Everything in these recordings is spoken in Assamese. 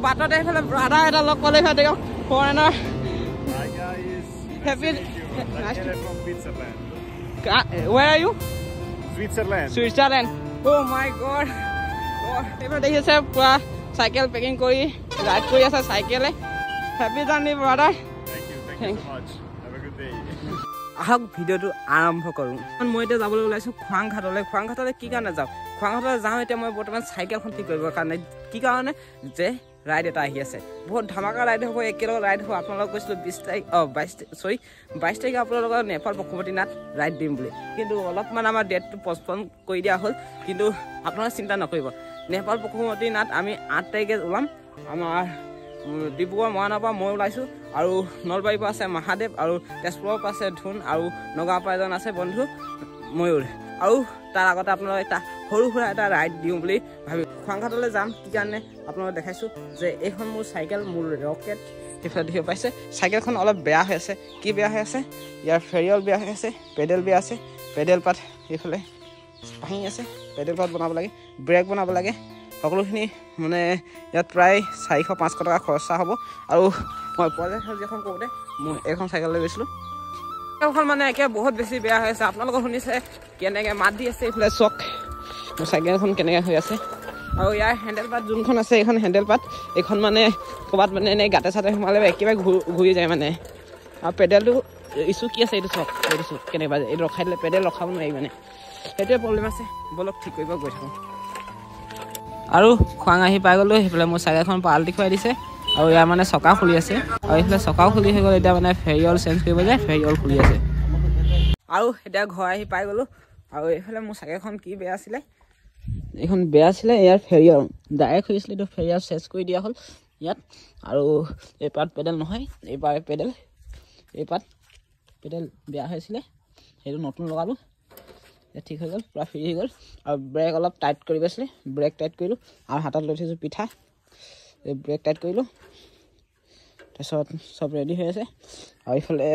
বাটতে এইফালে ব্ৰাদাৰ এটা লগ পালে সিহঁতে foreigner Happy nice to from Switzerland. Where are you? Switzerland. Oh my god. Oh, এইবাৰ দেখিছে পুৰা সাইকেল পেকিং কৰি ৰাইড কৰি আছে সাইকেলে Happy journey brother. Thank you so much. Have a good day. আহক ভিডিওটো আৰম্ভ কৰোঁ মই এতিয়া যাবলৈ ওলাইছোঁ খোৱাংঘাটলৈ কি কাৰণে যাওঁ খোৱাংঘাটলৈ যাওঁ এতিয়া মই বৰ্তমান চাইকেলখন ঠিক কৰিবৰ কাৰণে কি কাৰণে যে ৰাইড এটা আহি আছে বহুত ধামাকা ৰাইড হ'ব একেলগে ৰাইড হ'ব আপোনালোকক কৈছিলোঁ 22 তাৰিখে আপোনালোকৰ নেপাল পশুপতিনাথ ৰাইড দিম বুলি কিন্তু অলপমান আমাৰ ডেটটো পষ্টপন কৰি দিয়া হ'ল কিন্তু আপোনালোকে চিন্তা নকৰিব নেপাল পশুপতিনাথ আমি 8 তাৰিখে ওলাম আমাৰ ডিব্ৰুগড় মৰাণৰ পৰা মই ওলাইছোঁ আৰু নলবাৰীৰ পৰা আছে মহাদেৱ আৰু তেজপুৰৰ পৰা আছে ধুন আৰু নগাঁৱৰ পৰা এজন আছে বন্ধু ময়ূৰ আৰু তাৰ আগতে আপোনালোকক এটা সৰু সুৰা এটা ৰাইড দিওঁ বুলি ভাবি খোৱাংঘাটলৈ যাম কি কাৰণে আপোনালোকক দেখাইছোঁ যে এইখন মোৰ চাইকেল মোৰ ৰকেট সেইফালে দেখিব পাইছে চাইকেলখন অলপ বেয়া হৈ আছে কি বেয়া হৈ আছে ইয়াৰ ফেৰিয়ল বেয়া হৈ আছে পেডেল বেয়া আছে পেডেল পাত এইফালে ভাঙি আছে পেডেল পাত বনাব লাগে ব্ৰেক বনাব লাগে সকলোখিনি মানে ইয়াত প্ৰায় 400-500 টকা খৰচা হ'ব আৰু মই প্ৰজেক্ট হাউজিখন কৰোঁতে মই এইখন চাইকেল লৈ গৈছিলোঁ চাইকেলখন মানে একে বহুত বেছি বেয়া হৈ আছে আপোনালোকে শুনিছে কেনেকৈ মাত দি আছে এইফালে চক মোৰ চাইকেলখন কেনেকৈ হৈ আছে আৰু ইয়াৰ হেণ্ডেল পাত যোনখন আছে এইখন হেণ্ডেল পাত এইখন মানে ক'ৰবাত মানে এনেই গাতে চাতে সোমালে একেবাৰে ঘূৰি যায় মানে আৰু পেডেলটো ইছ্যু কি আছে এইটো চক কেনেকুৱা এইটো ৰখাই দিলে পেডেল ৰখাব নোৱাৰি মানে সেইটোৱে প্ৰব্লেম আছে বলক ঠিক কৰিব গৈ থাকোঁ আৰু খোৱাং আহি পাই গ'লোঁ সেইফালে মোৰ চাইকেলখন পাল দেখুৱাই দিছে আৰু ইয়াৰ মানে চকা খুলি আছে আৰু এইফালে চকাও খুলি হৈ গ'ল এতিয়া মানে ফেৰিয়ল চেঞ্জ কৰিব যায় ফেৰিয়ল খুলি আছে আৰু এতিয়া ঘৰ আহি পাই গ'লোঁ আৰু এইফালে মোৰ চাইকেলখন কি বেয়া আছিলে এইখন বেয়া আছিলে ইয়াৰ ফেৰিয়ল ডাইৰেক্ট খুলিছিলে এইটো ফেৰিয়ল চেঞ্জ কৰি দিয়া হ'ল ইয়াত আৰু এই পাত পেডেল নহয় এইবাৰ এই পেডেল বেয়া হৈছিলে সেইটো নতুন লগালোঁ ঠিক হৈ গ'ল পুৰা ফ্ৰী হৈ গ'ল আৰু ব্ৰেক অলপ টাইট কৰিব আছিলে ব্ৰেক টাইট কৰিলোঁ আৰু হাতত লৈ থৈছোঁ পিঠা এই ব্ৰেক টাইট কৰিলোঁ তাৰপিছত চব ৰেডি হৈ আছে আৰু এইফালে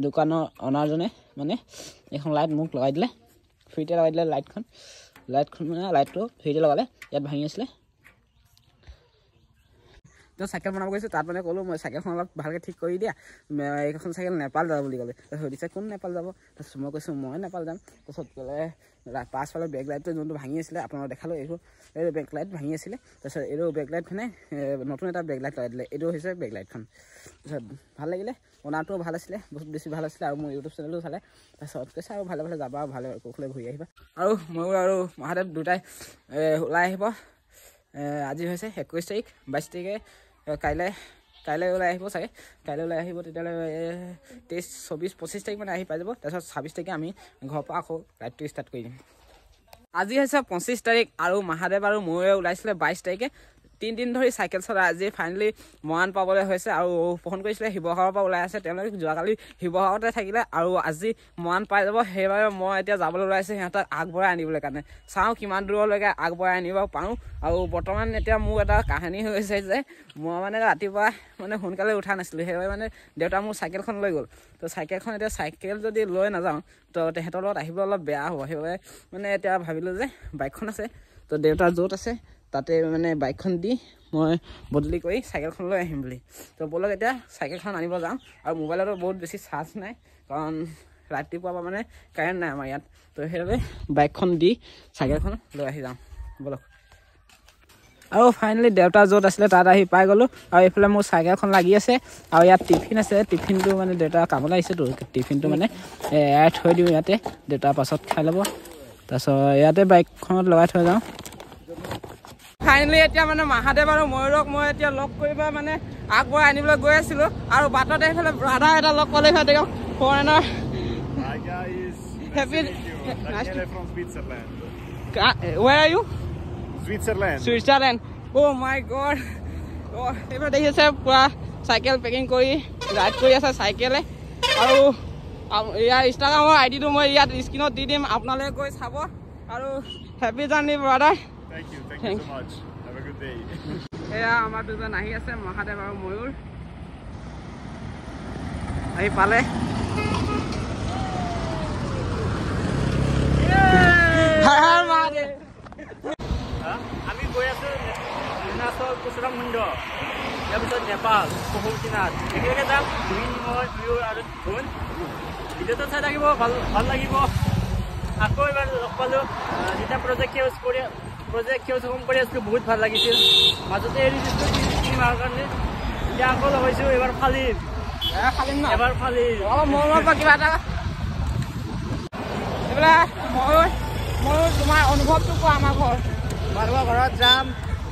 দোকানৰ অনাৰজনে মানে এইখন লাইট মোক লগাই দিলে ফ্ৰীতে লগাই দিলে লাইটখন মানে লাইটটো ফ্ৰীতে লগালে ইয়াত ভাঙি আছিলে তো চাইকেল বনাব গৈছোঁ তাত মানে ক'লোঁ মই চাইকেলখন অলপ ভালকৈ ঠিক কৰি দিয়া এইখন চাইকেল নেপাল যাব বুলি ক'লে তাৰপিছত সুধিছে কোন নেপাল যাব তাৰপিছত মই কৈছোঁ মই নেপাল যাম তাৰপিছত ক'লে পাছফালে বেক লাইটটো যোনটো ভাঙি আছিলে আপোনালোকক দেখালোঁ এইটো বেক লাইট ভাঙি আছিলে তাৰপিছত এইটো বেক লাইট মানে নতুন এটা বেক লাইট লগাই দিলে এইটো হৈছে বেক লাইটখন তাৰপিছত ভাল লাগিলে অনাৰটোও ভাল আছিলে বহুত বেছি ভাল আছিলে আৰু মোৰ ইউটিউব চেনেলো চালে তাৰপিছত কৈছে আৰু ভালে ভালে যাবা ভালে কুশলে ঘূৰি আহিবা আৰু ময়ো আৰু মহাদেৱ দুটাই ওলাই আহিব আজি হৈছে 21 তাৰিখ 22 তাৰিখে কাইলৈ ওলাই আহিব চাগে কাইলৈ ওলাই আহিব তেতিয়াহ'লে 23, 24, 25 তাৰিখ মানে আহি পাই যাব তাৰপিছত 26 তাৰিখে আমি ঘৰৰ পৰা আকৌ ৰাইডটো ষ্টাৰ্ট কৰি দিম আজি হৈছে 25 তাৰিখ আৰু মহাদেৱ আৰু ময়ূৰে ওলাইছিলে 22 তাৰিখে 3 দিন ধৰি চাইকেল চলাই আজি ফাইনেলি মৰাণ পাবলৈ হৈছে আৰু ফোন কৰিছিলে শিৱসাগৰৰ পৰা ওলাই আছে তেওঁলোকে যোৱাকালি শিৱসাগৰতে থাকিলে আৰু আজি মৰাণ পাই যাব সেইবাবে মই এতিয়া যাবলৈ ওলাইছোঁ সিহঁতক আগবঢ়াই আনিবলৈ কাৰণে চাওঁ কিমান দূৰলৈকে আগবঢ়াই আনিব পাৰোঁ আৰু বৰ্তমান এতিয়া মোৰ এটা কাহিনী হৈ গৈছে যে মই মানে ৰাতিপুৱা মানে সোনকালে উঠা নাছিলোঁ সেইবাবে মানে দেউতা মোৰ চাইকেলখন লৈ গ'ল তো চাইকেলখন এতিয়া চাইকেল যদি লৈ নাযাওঁ তো তেহেঁতৰ লগত আহিবলৈ অলপ বেয়া হ'ব সেইবাবে মানে এতিয়া ভাবিলোঁ যে বাইকখন আছে তো দেউতা য'ত আছে তাতে মানে বাইকখন দি মই বদলি কৰি চাইকেলখন লৈ আহিম বুলি তো ব'লক এতিয়া চাইকেলখন আনিব যাওঁ আৰু মোবাইলতো বহুত বেছি চাৰ্জ নাই কাৰণ ৰাতিপুৱাৰ পৰা মানে কাৰেণ্ট নাই আমাৰ ইয়াত তো সেইবাবে বাইকখন দি চাইকেলখন লৈ আহি যাওঁ ব'লক আৰু ফাইনেলি দেউতা য'ত আছিলে তাত আহি পাই গ'লোঁ আৰু এইফালে মোৰ চাইকেলখন লাগি আছে আৰু ইয়াত টিফিন আছে টিফিনটো মানে দেউতা কামলৈ আহিছেতো টিফিনটো মানে এৰাই থৈ দিওঁ ইয়াতে দেউতাৰ পাছত খাই ল'ব তাৰপিছত ইয়াতে বাইকখনত লগাই থৈ যাওঁ ফাইনেলি এতিয়া মানে মহাদেৱ আৰু ময়ূৰক মই এতিয়া লগ কৰিব মানে আগবঢ়াই আনিবলৈ গৈ আছিলোঁ আৰু বাটতে এইফালে ব্ৰাদাৰ এটা লগ পালে সিহঁতে foreigner Happy nice to from Switzerland. Where are you? Switzerland. Oh my god. Oh, এইবাৰ দেখিছে পুৰা চাইকেল পেকিং কৰি ৰাইড কৰি আছে চাইকেলে আৰু ইয়াৰ ইনষ্টাগ্ৰামৰ আইডিটো মই ইয়াত স্ক্ৰীনত দি দিম আপোনালোকে গৈ চাব আৰু happy journey brother Thank you so much. Have a good day. এয়া আমাৰ দুজন আহি আছে মহাদেৱ আৰু ময়ূৰ আহি পালে আমি গৈ আছো অৰুণাচল কুচৰামুণ্ড তাৰপিছত নেপাল পশুপতিনাথ একেলগে যাম মই আৰু ধুন ভিডিঅ'টো চাই থাকিব ভাল লাগিব আকৌ এবাৰ লগ পালোঁ যেতিয়া প্ৰজেক্ট সেউজ কৰি আছিলোঁ বহুত ভাল লাগিছিল মাজতে এৰি দিছিলোঁ 3 মাহৰ কাৰণে এতিয়া আকৌ লগ হৈছোঁ এবাৰ ফালিম এবাৰ ফালিম কিবা এটা এইবিলাক মই তোমাৰ অনুভৱটো কোৱা আমাৰ মানুহৰ ঘৰত যাম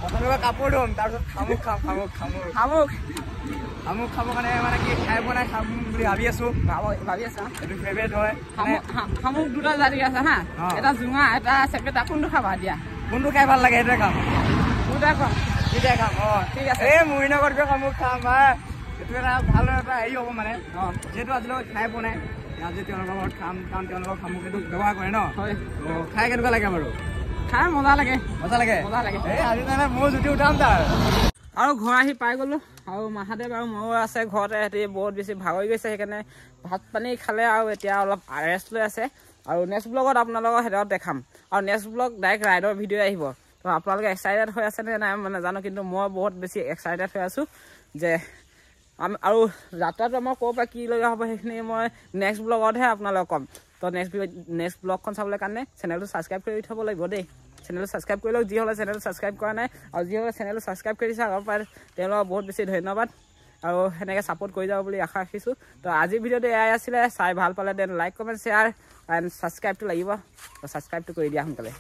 প্ৰথমে কাপোৰ ধুম তাৰপিছত শামুক খাব কাৰণে মানে কি খাই বনাই খাম বুলি ভাবি আছো এইটো ফেভৰেট হয় শামুক দুটা জাতি আছে হা এটা জোঙা এটা চেপেটা কোনটো খাবা দিয়া কোনটো খাই ভাল লাগে সেইটোৱে খাম দুটাই খাম ঠিক আছে এই মহিনগৰত গৈ শামুক খাম হা এইটো এটা ভাল এটা হেৰি হ'ব মানে যিহেতু আজিলৈকে খাই পোৱা নাই আজি তেওঁলোকৰ ঘৰত খাম কাৰণ তেওঁলোকৰ শামুক এইটো ব্যৱহাৰ কৰে ন হয় খাই কেনেকুৱা লাগে বাৰু খাই মজা লাগে এই আজি মানে মই জুতি উঠাম তাৰ আৰু ঘৰ আহি পাই গ'লো আৰু মাহাদেৱ আৰু ময়ো আছে ঘৰতে সিহঁতি বহুত বেছি ভাগৰি গৈছে সেইকাৰণে ভাত পানী খালে আৰু এতিয়া অলপ ৰেষ্ট লৈ আছে আৰু নেক্সট ব্লগত আপোনালোকক সিহঁতক দেখাম আৰু নেক্সট ব্লগ ডাইৰেক্ট ৰাইডৰ ভিডিঅ' আহিব তো আপোনালোকে এক্সাইটেড হৈ আছে নে নাই মই নাজানো কিন্তু মই বহুত বেছি এক্সাইটেড হৈ আছোঁ যে আৰু যাত্ৰাটো আমাৰ ক'ৰ পৰা কি লগা হ'ব সেইখিনি মই নেক্সট ব্লগতহে আপোনালোকক ক'ম তো নেক্সট ব্লগখন চাবলৈ কাৰণে চেনেলটো ছাবস্ক্ৰাইব কৰি থ'ব লাগিব দেই চেনেলটো ছাবস্ক্ৰাইব কৰি লওক যিসকলে চেনেলটো ছাবস্ক্ৰাইব কৰা নাই আৰু যিসকলে চেনেলটো ছাবস্ক্ৰাইব কৰি দিছে আগৰ পৰা তেওঁলোকক বহুত বেছি ধন্যবাদ আৰু সেনেকৈ ছাপোৰ্ট কৰি যাব বুলি আশা ৰাখিছোঁ তো আজিৰ ভিডিঅ'টো এয়াই আছিলে চাই ভাল পালে then like comment share and ছাবস্ক্ৰাইবটো লাগিব তো ছাবস্ক্ৰাইবটো কৰি দিয়া সোনকালে